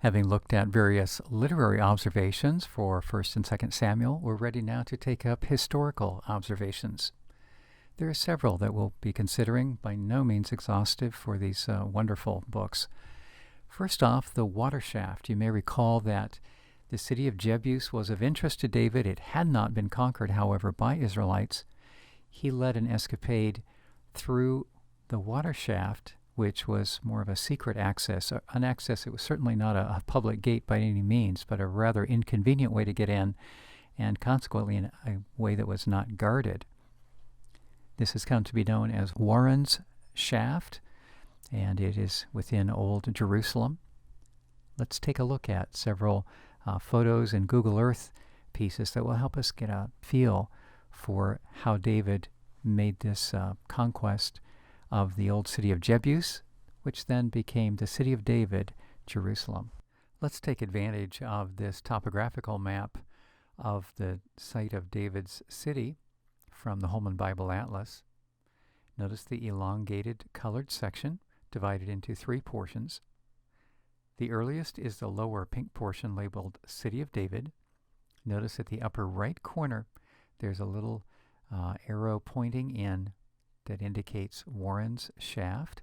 Having looked at various literary observations for 1st and 2nd Samuel, we're ready now to take up historical observations. There are several that we'll be considering, by no means exhaustive for these wonderful books. First off, the water shaft. You may recall that the city of Jebus was of interest to David. It had not been conquered, however, by Israelites. He led an escapade through the water shaft, which was more of a secret access, an access. It was certainly not a public gate by any means, but a rather inconvenient way to get in, and consequently in a way that was not guarded. This has come to be known as Warren's Shaft, and it is within Old Jerusalem. Let's take a look at several photos and Google Earth pieces that will help us get a feel for how David made this conquest of the old city of Jebus, which then became the city of David, Jerusalem. Let's take advantage of this topographical map of the site of David's city from the Holman Bible Atlas. Notice the elongated colored section divided into 3 portions. The earliest is the lower pink portion labeled City of David. Notice at the upper right corner there's a little arrow pointing in that indicates Warren's Shaft,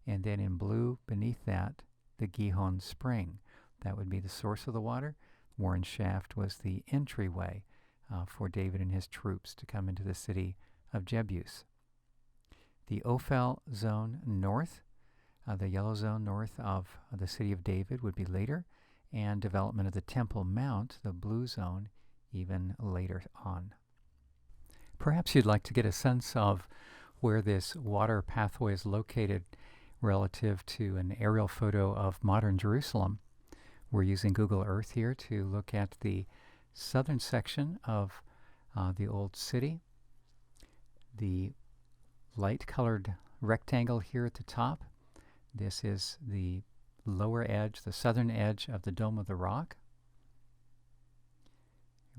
and then in blue beneath that the Gihon Spring. That would be the source of the water. Warren's Shaft was the entryway for David and his troops to come into the city of Jebus. The Ophel zone north, the yellow zone north of the city of David, would be later, and development of the Temple Mount, the blue zone, even later on. Perhaps you'd like to get a sense of where this water pathway is located relative to an aerial photo of modern Jerusalem. We're using Google Earth here to look at the southern section of the old city. The light-colored rectangle here at the top, this is the lower edge, the southern edge of the Dome of the Rock.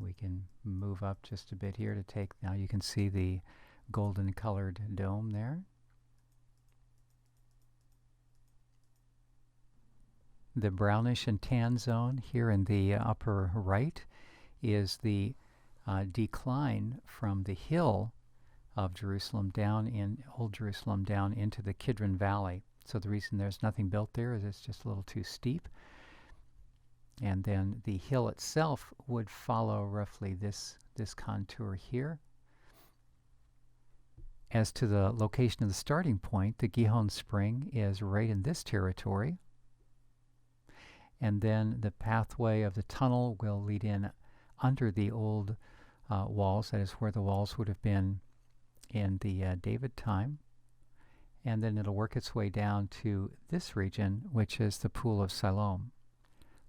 We can move up just a bit here to take, now you can see the golden colored dome there. The brownish and tan zone here in the upper right is the decline from the hill of Jerusalem down in Old Jerusalem down into the Kidron Valley. So the reason there's nothing built there is it's just a little too steep. And then the hill itself would follow roughly this contour here. As to the location of the starting point, the Gihon Spring is right in this territory. And then the pathway of the tunnel will lead in under the old walls. That is where the walls would have been in the David time. And then it'll work its way down to this region, which is the Pool of Siloam.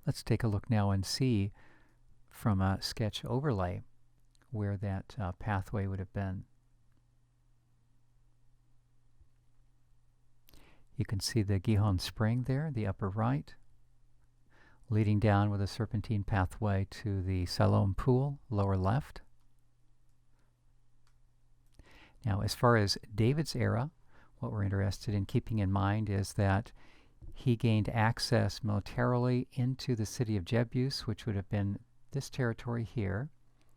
Let's take a look now and see from a sketch overlay where that pathway would have been. You can see the Gihon Spring there, the upper right, leading down with a serpentine pathway to the Siloam Pool, lower left. Now, as far as David's era, what we're interested in keeping in mind is that he gained access militarily into the city of Jebus, which would have been this territory here.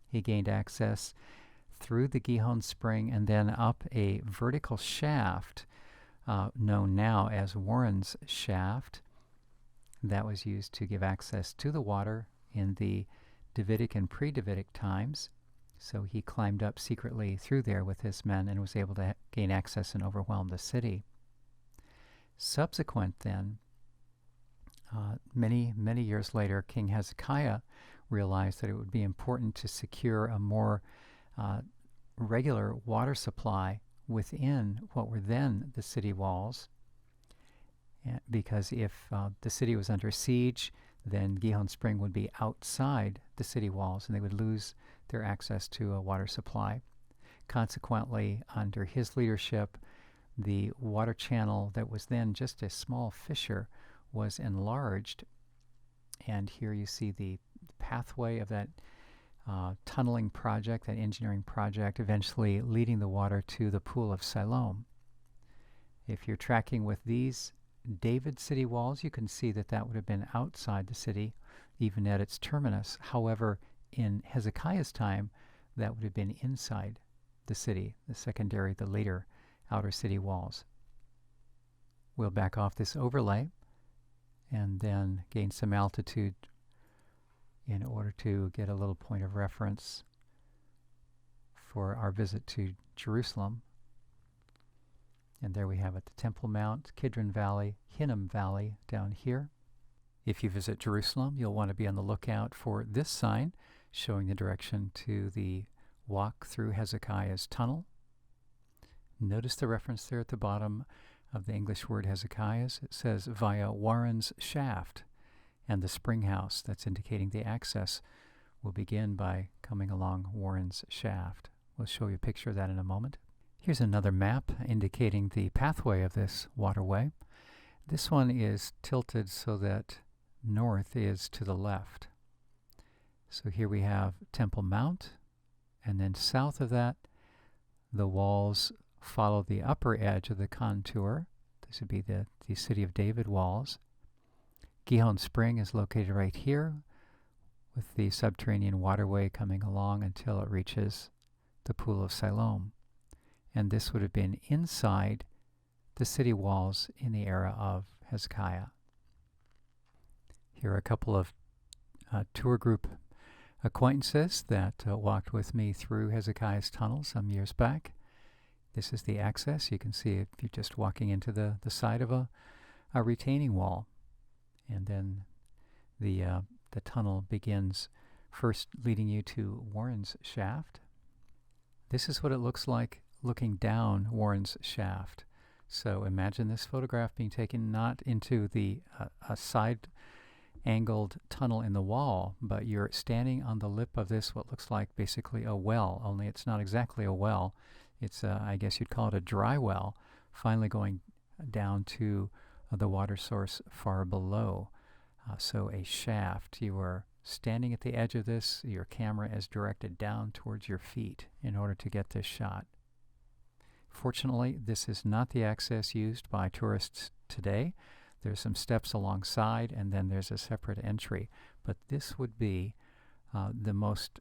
He gained access through the Gihon Spring and then up a vertical shaft known now as Warren's Shaft. That was used to give access to the water in the Davidic and pre-Davidic times. So he climbed up secretly through there with his men and was able to gain access and overwhelm the city. Subsequent then, many years later, King Hezekiah realized that it would be important to secure a more regular water supply within what were then the city walls, because if the city was under siege, then Gihon Spring would be outside the city walls and they would lose their access to a water supply. Consequently, under his leadership, the water channel that was then just a small fissure was enlarged, and here you see the pathway of that tunneling project, that engineering project, eventually leading the water to the Pool of Siloam. If you're tracking with these David city walls, you can see that that would have been outside the city, even at its terminus. However, in Hezekiah's time, that would have been inside the city, the secondary, the later outer city walls. We'll back off this overlay and then gain some altitude in order to get a little point of reference for our visit to Jerusalem. And there we have it, the Temple Mount, Kidron Valley, Hinnom Valley down here. If you visit Jerusalem, you'll want to be on the lookout for this sign showing the direction to the walk through Hezekiah's tunnel. Notice the reference there at the bottom of the English word Hezekiah's. It says via Warren's Shaft, and the spring house, that's indicating the access, will begin by coming along Warren's Shaft. We'll show you a picture of that in a moment. Here's another map indicating the pathway of this waterway. This one is tilted so that north is to the left. So here we have Temple Mount, and then south of that, the walls follow the upper edge of the contour. This would be the City of David walls. Gihon Spring is located right here, with the subterranean waterway coming along until it reaches the Pool of Siloam. And this would have been inside the city walls in the era of Hezekiah. Here are a couple of tour group acquaintances that walked with me through Hezekiah's tunnel some years back. This is the access. You can see if you're just walking into the side of a retaining wall. And then the tunnel begins first leading you to Warren's Shaft. This is what it looks like looking down Warren's Shaft. So imagine this photograph being taken not into the a side angled tunnel in the wall, but you're standing on the lip of this, what looks like basically a well, only it's not exactly a well. It's, I guess you'd call it a dry well, finally going down to the water source far below. So a shaft. You are standing at the edge of this. Your camera is directed down towards your feet in order to get this shot. Fortunately, this is not the access used by tourists today. There's some steps alongside, and then there's a separate entry. But this would be the most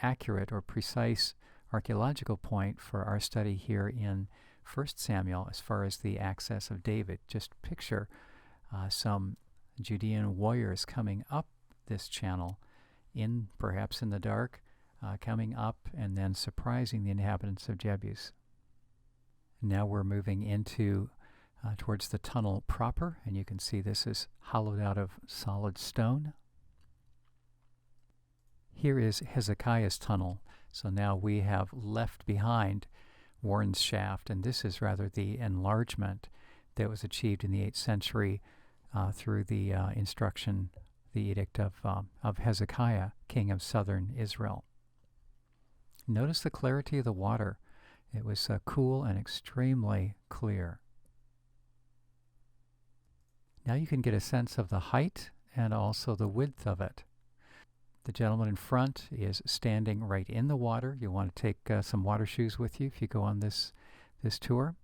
accurate or precise archaeological point for our study here in 1 Samuel as far as the access of David. Just picture some Judean warriors coming up this channel, perhaps in the dark, coming up and then surprising the inhabitants of Jebus. Now we're moving into towards the tunnel proper, and you can see this is hollowed out of solid stone. Here is Hezekiah's tunnel. So now we have left behind Warren's Shaft, and this is rather the enlargement that was achieved in the 8th century through the instruction, the edict of Hezekiah, king of southern Israel. Notice the clarity of the water. It was cool and extremely clear. Now you can get a sense of the height and also the width of it. The gentleman in front is standing right in the water. You want to take some water shoes with you if you go on this tour.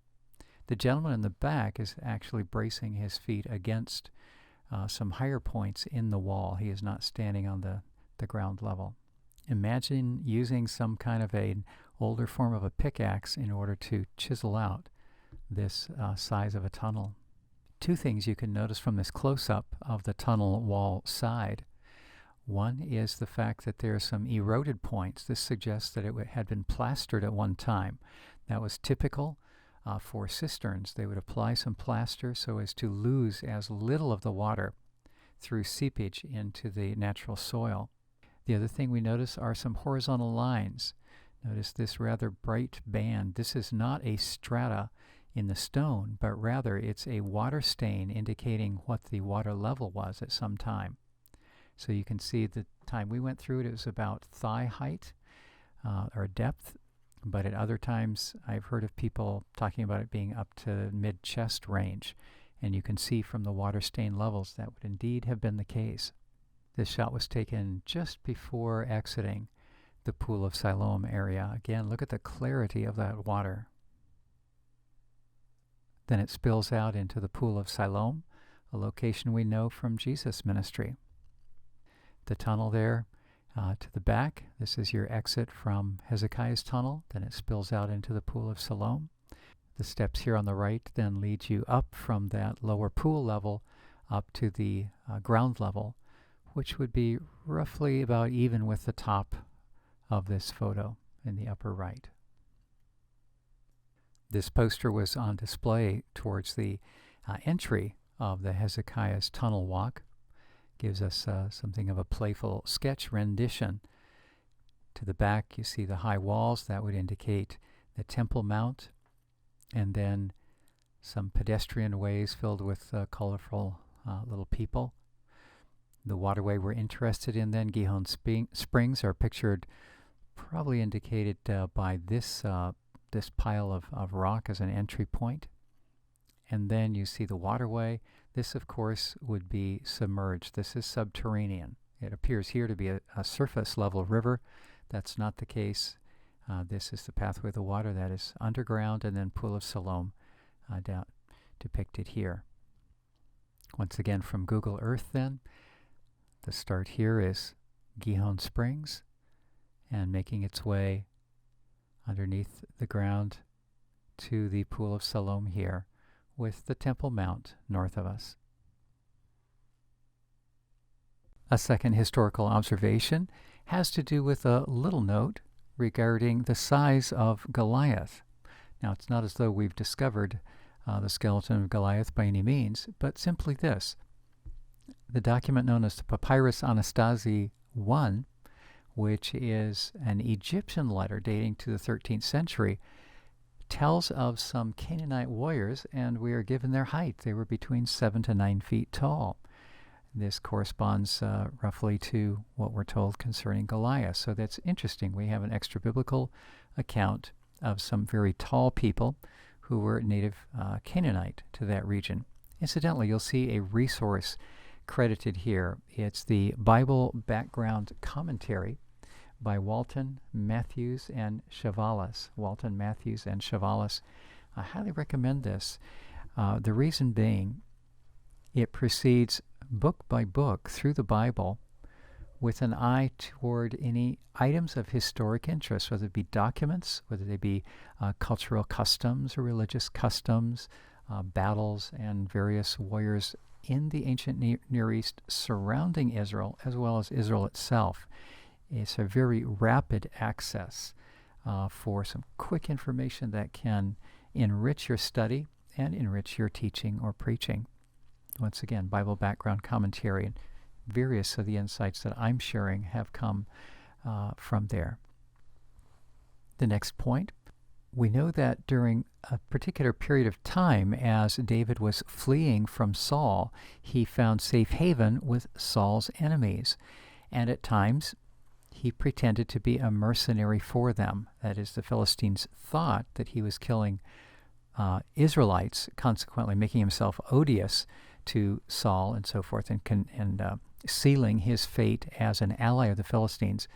The gentleman in the back is actually bracing his feet against some higher points in the wall. He is not standing on the ground level. Imagine using some kind of an older form of a pickaxe in order to chisel out this size of a tunnel. Two things you can notice from this close-up of the tunnel wall side. One is the fact that there are some eroded points. This suggests that it had been plastered at one time. That was typical for cisterns. They would apply some plaster so as to lose as little of the water through seepage into the natural soil. The other thing we notice are some horizontal lines. Notice this rather bright band. This is not a strata in the stone, but rather it's a water stain indicating what the water level was at some time. So you can see the time we went through it was about thigh height or depth, but at other times I've heard of people talking about it being up to mid-chest range, and you can see from the water stain levels that would indeed have been the case. This shot was taken just before exiting the Pool of Siloam area. Again, look at the clarity of that water. Then it spills out into the Pool of Siloam, a location we know from Jesus' ministry. The tunnel there to the back, this is your exit from Hezekiah's tunnel. Then it spills out into the Pool of Siloam. The steps here on the right then lead you up from that lower pool level up to the ground level, which would be roughly about even with the top of this photo in the upper right. This poster was on display towards the entry of the Hezekiah's tunnel walk. Gives us something of a playful sketch rendition. To the back you see the high walls. That would indicate the Temple Mount, and then some pedestrian ways filled with colorful little people. The waterway we're interested in then, Gihon Springs, are pictured, probably indicated by this pile of rock as an entry point. And then you see the waterway. This, of course, would be submerged. This is subterranean. It appears here to be a surface level river. That's not the case. This is the pathway of the water that is underground, and then Pool of Siloam down depicted here. Once again from Google Earth then, the start here is Gihon Springs, and making its way underneath the ground to the Pool of Siloam here, with the Temple Mount north of us. A second historical observation has to do with a little note regarding the size of Goliath. Now, it's not as though we've discovered the skeleton of Goliath by any means, but simply this. The document known as the Papyrus Anastasi I, which is an Egyptian letter dating to the 13th century, tells of some Canaanite warriors, and we are given their height. They were between 7 to 9 feet tall. This corresponds roughly to what we're told concerning Goliath. So that's interesting. We have an extra-biblical account of some very tall people who were native Canaanite to that region. Incidentally, you'll see a resource credited here. It's the Bible Background Commentary by Walton, Matthews, and Chavalas. Walton, Matthews, and Chavalas. I highly recommend this. The reason being, it proceeds book by book through the Bible with an eye toward any items of historic interest, whether it be documents, whether they be cultural customs or religious customs, battles, and various warriors in the ancient Near East surrounding Israel, as well as Israel itself. It's a very rapid access for some quick information that can enrich your study and enrich your teaching or preaching. Once again, Bible Background Commentary, and various of the insights that I'm sharing have come from there. The next point, we know that during a particular period of time, as David was fleeing from Saul, he found safe haven with Saul's enemies, and at times he pretended to be a mercenary for them. That is, the Philistines thought that he was killing Israelites, consequently making himself odious to Saul and so forth, and sealing his fate as an ally of the Philistines.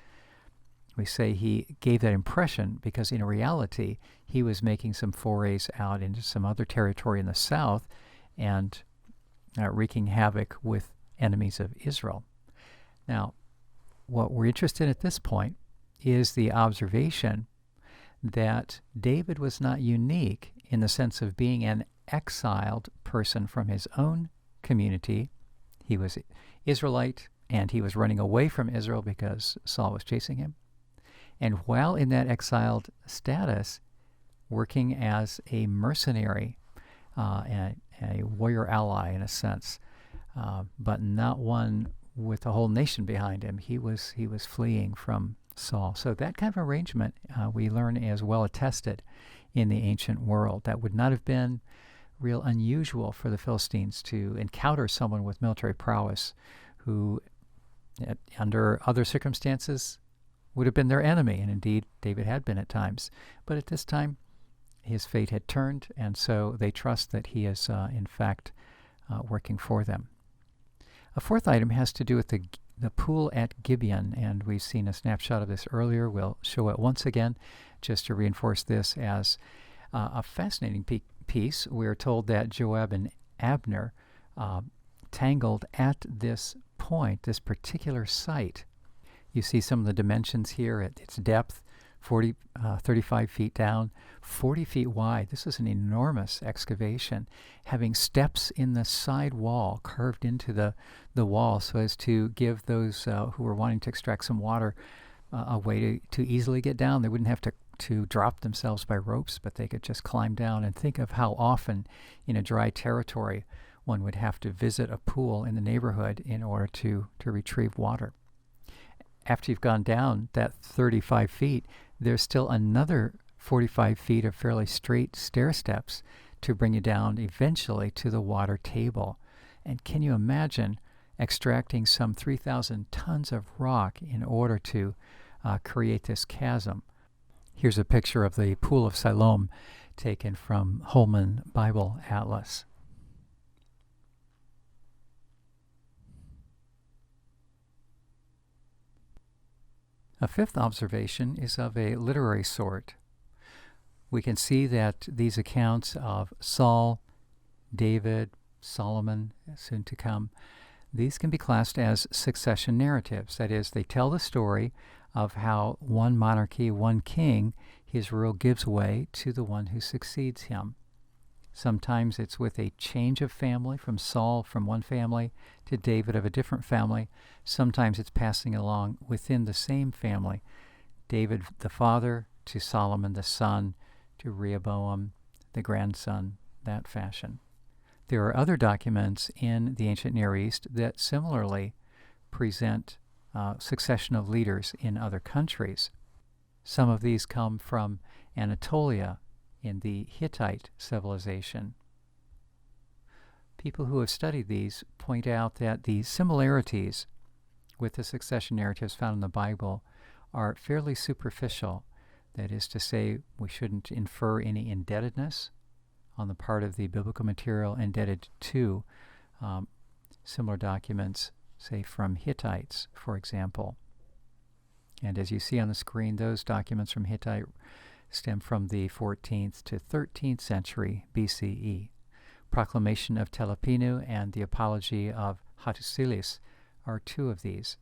We say he gave that impression because in reality he was making some forays out into some other territory in the south and wreaking havoc with enemies of Israel. Now, what we're interested in at this point is the observation that David was not unique in the sense of being an exiled person from his own community. He was Israelite, and he was running away from Israel because Saul was chasing him. And while in that exiled status, working as a mercenary, and a warrior ally in a sense, but not one with a whole nation behind him. He was fleeing from Saul. So that kind of arrangement we learn is well attested in the ancient world. That would not have been real unusual for the Philistines to encounter someone with military prowess who, under other circumstances, would have been their enemy, and indeed David had been at times. But at this time, his fate had turned, and so they trust that he is, in fact, working for them. A fourth item has to do with the pool at Gibeon, and we've seen a snapshot of this earlier. We'll show it once again just to reinforce this as a fascinating piece, we're told that Joab and Abner tangled at this point, this particular site. You see some of the dimensions here at its depth, 35 feet down, 40 feet wide. This is an enormous excavation, having steps in the side wall carved into the wall so as to give those who were wanting to extract some water a way to easily get down. They wouldn't have to drop themselves by ropes, but they could just climb down. And think of how often in a dry territory one would have to visit a pool in the neighborhood in order to retrieve water. After you've gone down that 35 feet, there's still another 45 feet of fairly straight stair steps to bring you down eventually to the water table. And can you imagine extracting some 3,000 tons of rock in order to create this chasm? Here's a picture of the Pool of Siloam taken from Holman Bible Atlas. A fifth observation is of a literary sort. We can see that these accounts of Saul, David, Solomon, soon to come, these can be classed as succession narratives. That is, they tell the story of how one monarchy, one king, his rule gives way to the one who succeeds him. Sometimes it's with a change of family, from Saul from one family to David of a different family. Sometimes it's passing along within the same family. David the father to Solomon the son to Rehoboam the grandson, that fashion. There are other documents in the ancient Near East that similarly present succession of leaders in other countries. Some of these come from Anatolia in the Hittite civilization. People who have studied these point out that the similarities with the succession narratives found in the Bible are fairly superficial. That is to say, we shouldn't infer any indebtedness on the part of the biblical material indebted to similar documents, say from Hittites, for example. And as you see on the screen, those documents from Hittite stem from the 14th to 13th century BCE. Proclamation of Telepinu and the Apology of Hattusilis are two of these.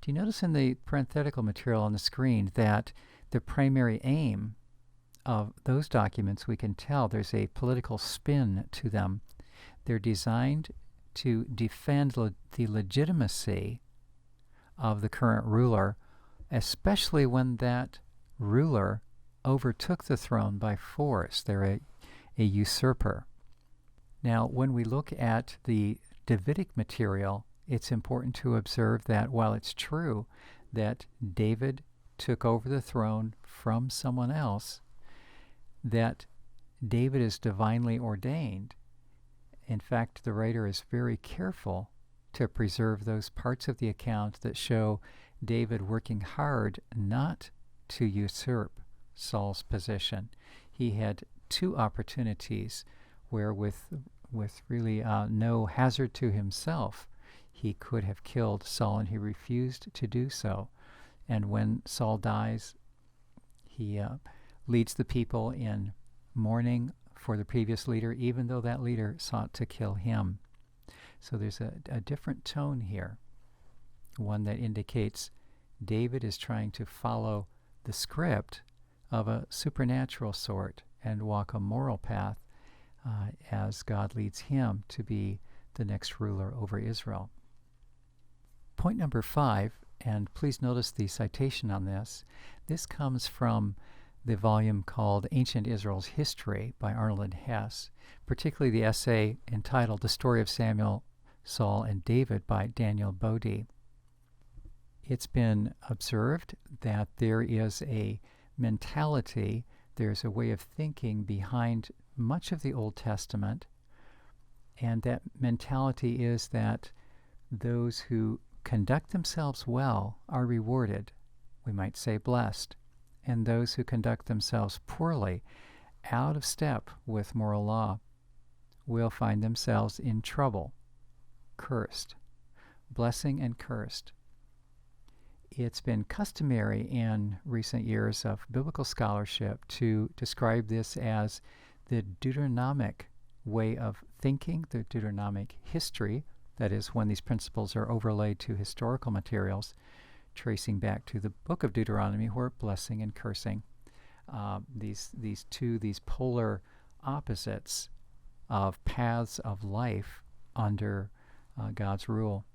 Do you notice in the parenthetical material on the screen that the primary aim of those documents, we can tell there's a political spin to them. They're designed to defend the legitimacy of the current ruler, especially when that ruler overtook the throne by force. They're a usurper. Now, when we look at the Davidic material, it's important to observe that while it's true that David took over the throne from someone else, that David is divinely ordained. In fact, the writer is very careful to preserve those parts of the account that show David working hard not to usurp Saul's position. He had two opportunities where with really no hazard to himself, he could have killed Saul, and he refused to do so. And when Saul dies, he leads the people in mourning for the previous leader, even though that leader sought to kill him. So there's a different tone here, one that indicates David is trying to follow the script of a supernatural sort and walk a moral path as God leads him to be the next ruler over Israel. Point number 5, and please notice the citation on this. This comes from the volume called Ancient Israel's History by Arnold and Hess, particularly the essay entitled The Story of Samuel, Saul, and David by Daniel Bodie. It's been observed that there is a mentality, there's a way of thinking behind much of the Old Testament, and that mentality is that those who conduct themselves well are rewarded, we might say blessed, and those who conduct themselves poorly, out of step with moral law, will find themselves in trouble, cursed, blessing and cursed. It's been customary in recent years of biblical scholarship to describe this as the Deuteronomic way of thinking, the Deuteronomic history, that is, when these principles are overlaid to historical materials, tracing back to the book of Deuteronomy, where blessing and cursing, these polar opposites of paths of life under God's rule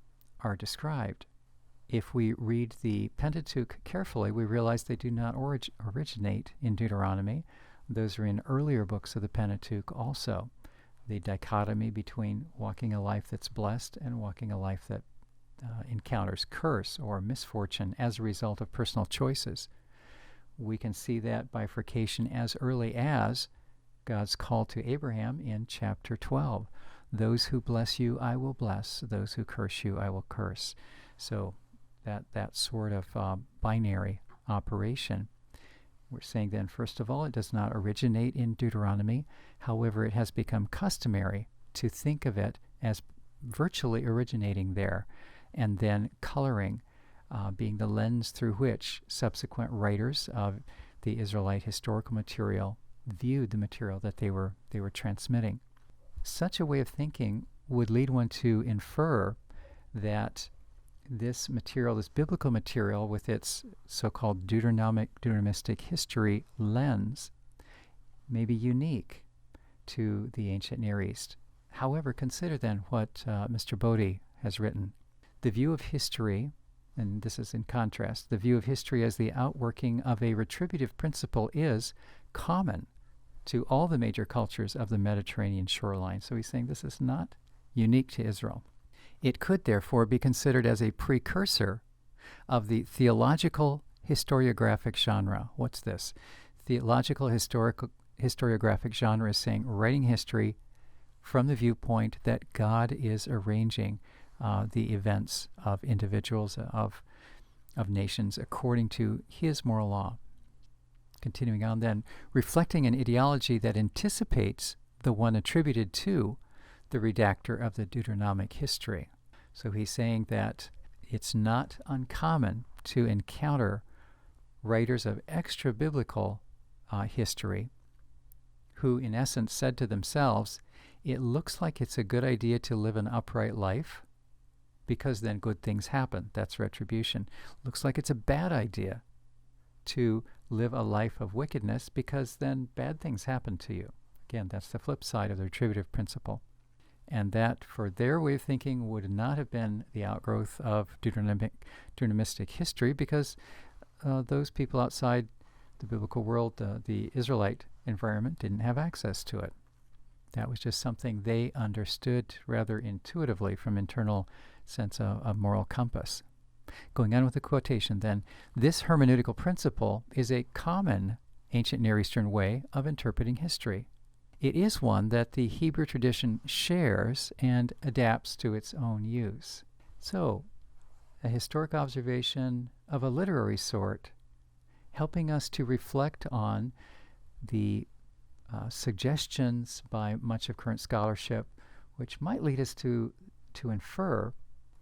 are described. If we read the Pentateuch carefully, we realize they do not originate in Deuteronomy. Those are in earlier books of the Pentateuch also. The dichotomy between walking a life that's blessed and walking a life that encounters curse or misfortune as a result of personal choices. We can see that bifurcation as early as God's call to Abraham in chapter 12. Those who bless you, I will bless. Those who curse you, I will curse. So that sort of binary operation. We're saying then, first of all, it does not originate in Deuteronomy. However, it has become customary to think of it as virtually originating there, and then coloring being the lens through which subsequent writers of the Israelite historical material viewed the material that they were transmitting. Such a way of thinking would lead one to infer that this material, this biblical material with its so-called Deuteronomistic history lens, may be unique to the ancient Near East. However, consider then what Mr. Bodie has written. The view of history, and this is in contrast, the view of history as the outworking of a retributive principle is common to all the major cultures of the Mediterranean shoreline. So he's saying this is not unique to Israel. It could therefore be considered as a precursor of the theological historiographic genre. What's this? Theological historiographic genre is saying writing history from the viewpoint that God is arranging the events of individuals, of nations, according to his moral law. Continuing on then, reflecting an ideology that anticipates the one attributed to the redactor of the Deuteronomic history. So he's saying that it's not uncommon to encounter writers of extra-biblical history who, in essence, said to themselves, it looks like it's a good idea to live an upright life because then good things happen. That's retribution. Looks like it's a bad idea to live a life of wickedness because then bad things happen to you. Again, that's the flip side of the retributive principle. And that, for their way of thinking, would not have been the outgrowth of Deuteronomistic history because those people outside the biblical world, the Israelite environment, didn't have access to it. That was just something they understood rather intuitively from internal sense of moral compass. Going on with the quotation then, this hermeneutical principle is a common ancient Near Eastern way of interpreting history. It is one that the Hebrew tradition shares and adapts to its own use. So, a historic observation of a literary sort, helping us to reflect on the suggestions by much of current scholarship, which might lead us to infer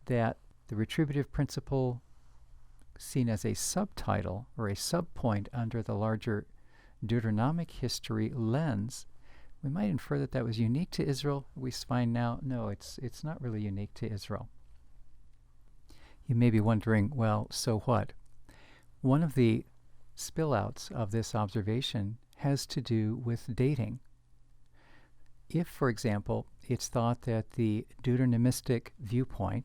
that the retributive principle, seen as a subtitle or a subpoint under the larger Deuteronomic history lens, we might infer that that was unique to Israel. We find now, no, it's not really unique to Israel. You may be wondering, well, so what? One of the spillouts of this observation has to do with dating. If, for example, it's thought that the Deuteronomistic viewpoint,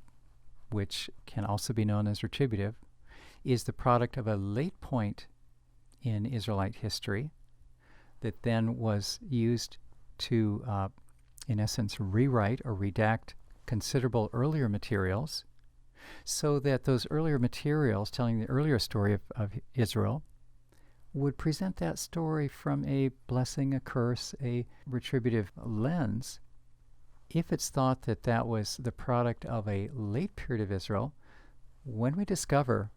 which can also be known as retributive, is the product of a late point in Israelite history that then was used to, in essence, rewrite or redact considerable earlier materials, so that those earlier materials telling the earlier story of Israel would present that story from a blessing, a curse, a retributive lens. If it's thought that that was the product of a late period of Israel, when we discover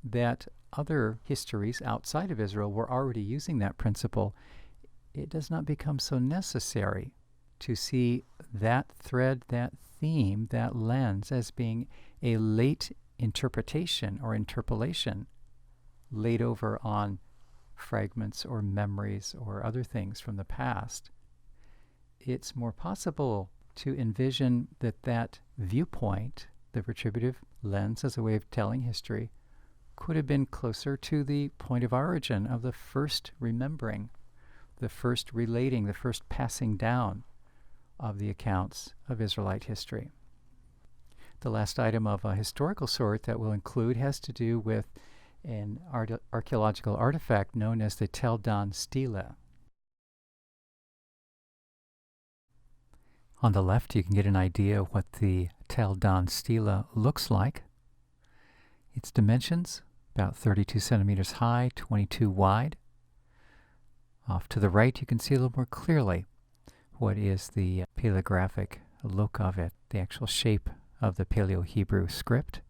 that other histories outside of Israel were already using that principle, it does not become so necessary to see that thread, that theme, that lens as being a late interpretation or interpolation laid over on fragments or memories or other things from the past, it's more possible to envision that viewpoint, the retributive lens as a way of telling history, could have been closer to the point of origin of the first remembering, the first relating, the first passing down of the accounts of Israelite history. The last item of a historical sort that we'll include has to do with an archaeological artifact known as the Tel Dan Stela. On the left, you can get an idea of what the Tel Dan Stela looks like. Its dimensions, about 32 centimeters high, 22 wide. Off to the right, you can see a little more clearly what is the paleographic look of it, the actual shape of the Paleo-Hebrew script.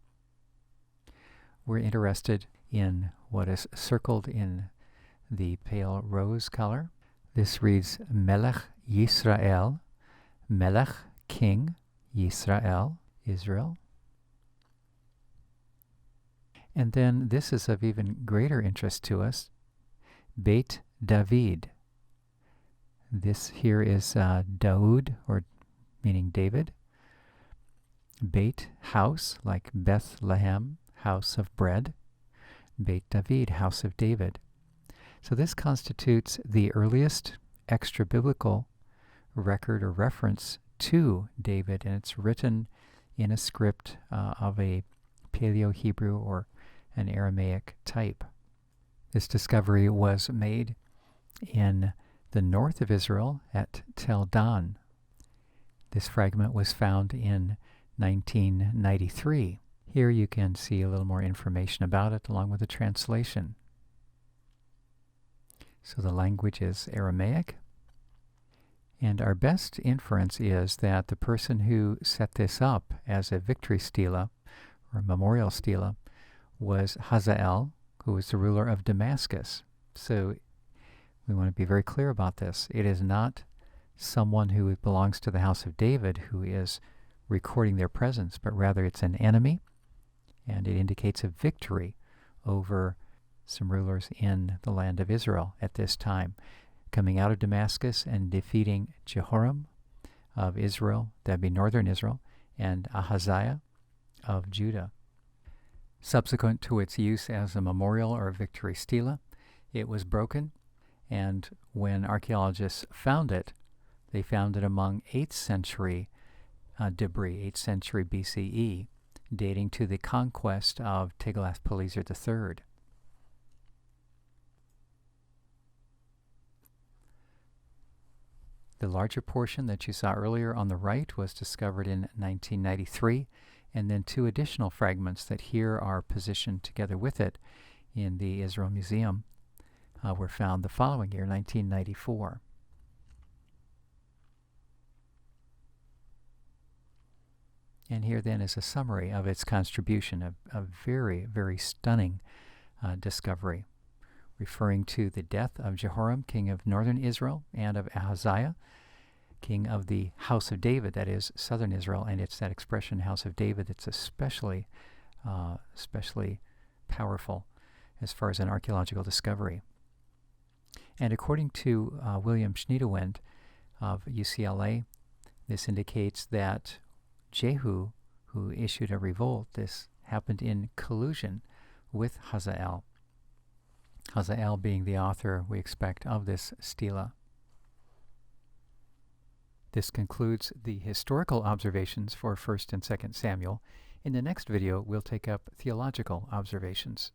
We're interested in what is circled in the pale rose color. This reads Melech Yisrael, Melech, King, Yisrael, Israel. And then this is of even greater interest to us, Beit David. This here is Daud, or meaning David. Beit, house, like Bethlehem, house of bread. Beit David, house of David. So this constitutes the earliest extra-biblical record or reference to David, and it's written in a script of a Paleo-Hebrew or an Aramaic type. This discovery was made in the north of Israel at Tel Dan. This fragment was found in 1993. Here you can see a little more information about it along with a translation. So the language is Aramaic, and our best inference is that the person who set this up as a victory stela or memorial stela was Hazael, who was the ruler of Damascus. So we want to be very clear about this. It is not someone who belongs to the house of David who is recording their presence, but rather it's an enemy, and it indicates a victory over some rulers in the land of Israel at this time, coming out of Damascus and defeating Jehoram of Israel, that'd be northern Israel, and Ahaziah of Judah. Subsequent to its use as a memorial or a victory stela, it was broken, and when archaeologists found it, they found it among 8th century debris, 8th century BCE, dating to the conquest of Tiglath-Pileser III. The larger portion that you saw earlier on the right was discovered in 1993, and then 2 additional fragments that here are positioned together with it in the Israel Museum were found the following year, 1994. And here then is a summary of its contribution, a very, very stunning discovery, referring to the death of Jehoram, king of northern Israel, and of Ahaziah, king of the house of David, that is southern Israel, and it's that expression, house of David, that's especially powerful as far as an archaeological discovery. And according to William Schniedewind of UCLA, this indicates that Jehu, who issued a revolt, this happened in collusion with Hazael. Hazael being the author, we expect, of this stela. This concludes the historical observations for 1st and 2nd Samuel. In the next video, we'll take up theological observations.